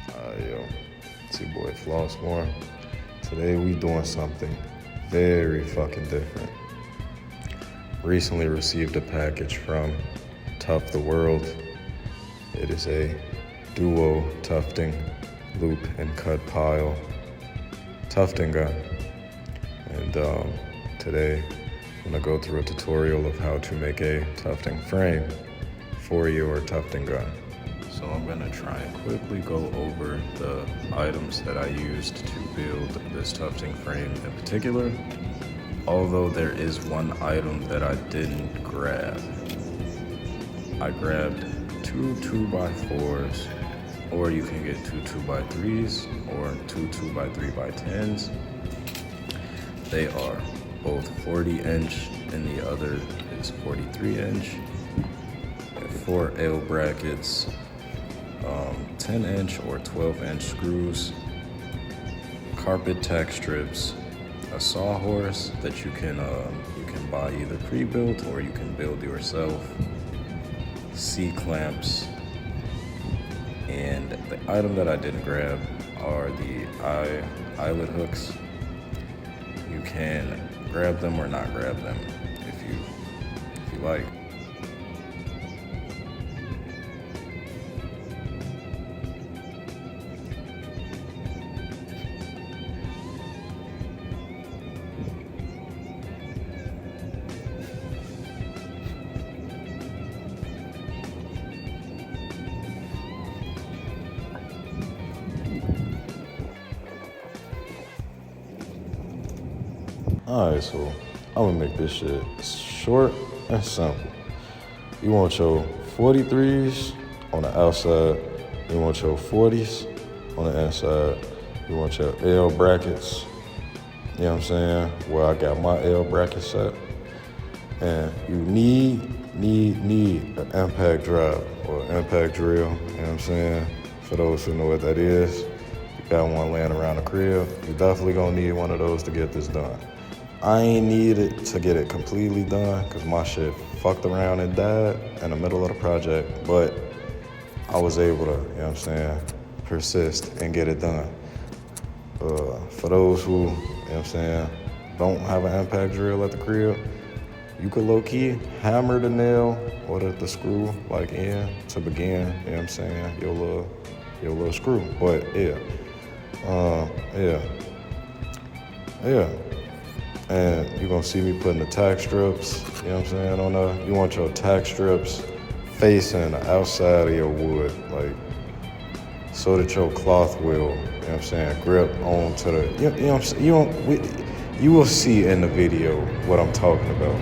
Yo, it's your boy Floss More. Today we doing something very fucking different. Recently received a package from Tuft the World. It is a duo tufting, loop and cut pile tufting gun. And today I'm gonna go through a tutorial of how to make a tufting frame for your tufting gun. So I'm gonna try and quickly go over the items that I used to build this tufting frame in particular, although there is one item that I didn't grab. I grabbed two 2x4s, or you can get two 2x3s, or two 2x3x10s. They are both 40-inch and the other is 43-inch. 4 L brackets, 10-inch or 12-inch screws, carpet tack strips, a sawhorse that you can buy either pre-built or you can build yourself, C-clamps, and the item that I didn't grab are the eyelet hooks. You can grab them or not grab them if you like. Alright, so I'm gonna make this shit short and simple. You want your 43s on the outside, you want your 40s on the inside, you want your L brackets, you know what I'm saying, where I got my L bracket set. And you need an impact drive or impact drill, you know what I'm saying? For those who know what that is, you got one laying around the crib, you definitely gonna need one of those to get this done. I ain't need it to get it completely done because my shit fucked around and died in the middle of the project, but I was able to, you know what I'm saying, persist and get it done. For those who, you know what I'm saying, don't have an impact drill at the crib, you could low-key hammer the nail or the screw like in to begin, you know what I'm saying, your little screw. But yeah. And you're gonna see me putting the tack strips, you know what I'm saying, on there. You want your tack strips facing the outside of your wood, like, so that your cloth will, you know what I'm saying, grip onto the, you know what I'm saying, you will see in the video what I'm talking about.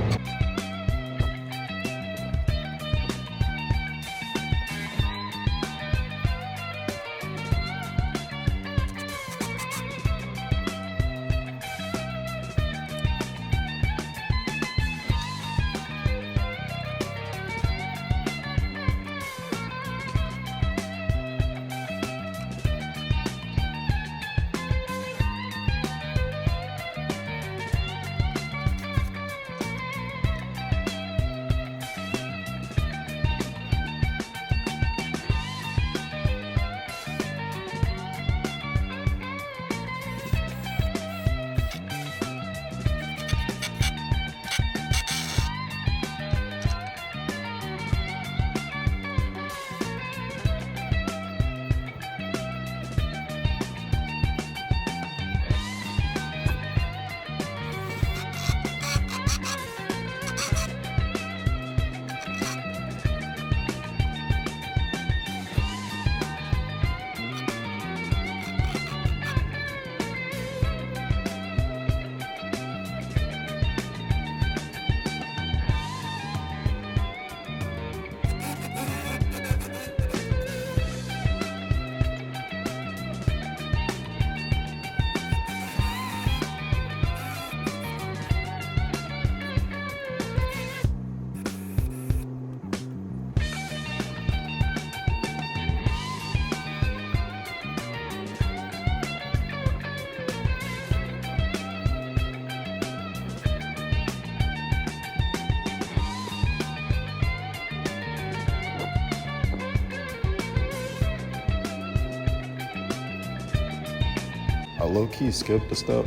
low-key skipped a step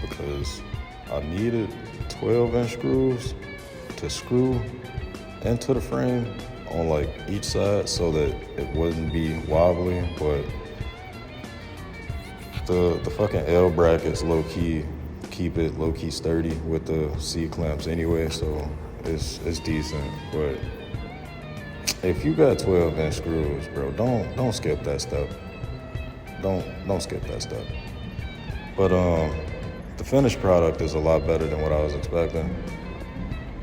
because I needed 12-inch screws to screw into the frame on like each side so that it wouldn't be wobbly, but the fucking L brackets low-key keep it low-key sturdy with the C-clamps anyway, so it's decent. But if you got 12-inch screws, bro, don't skip that step. Don't skip that step. But the finished product is a lot better than what I was expecting.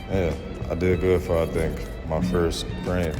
Yeah, I did good for, I think, my first frame.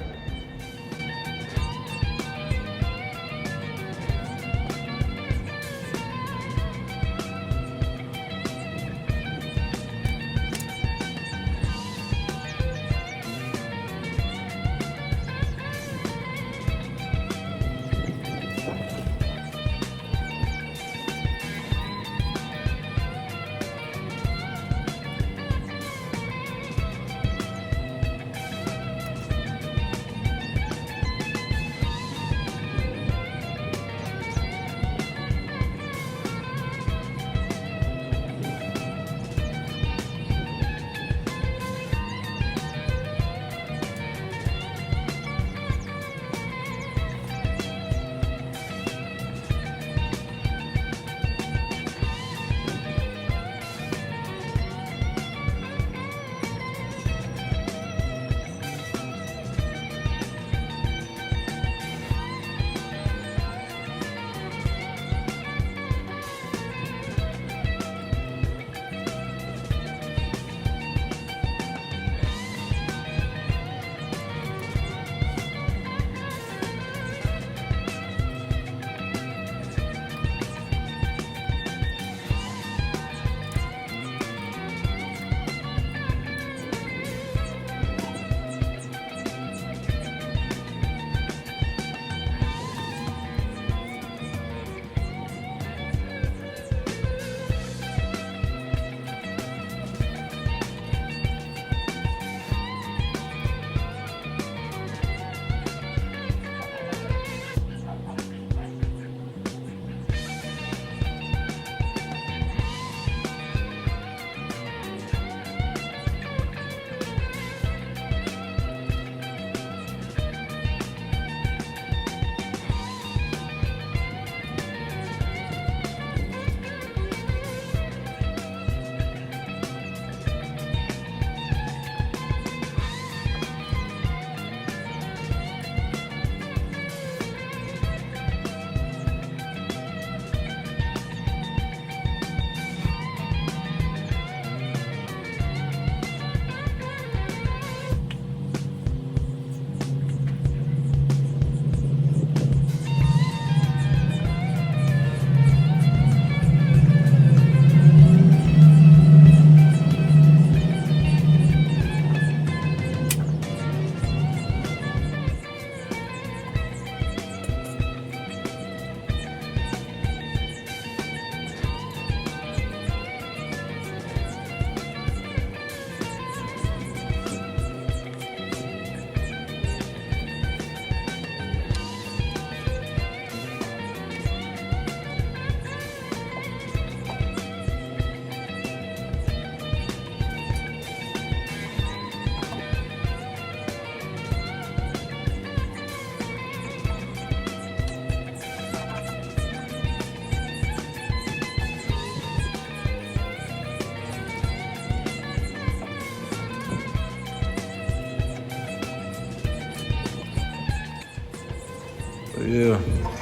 But yeah,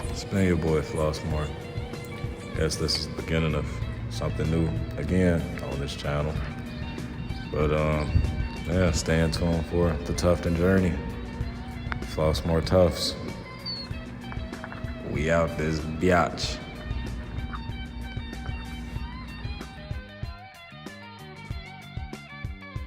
it's been your boy Floss More. Guess this is the beginning of something new again on this channel. But yeah, stay tuned for the Tufting journey. Floss More Tufts. We out this biatch.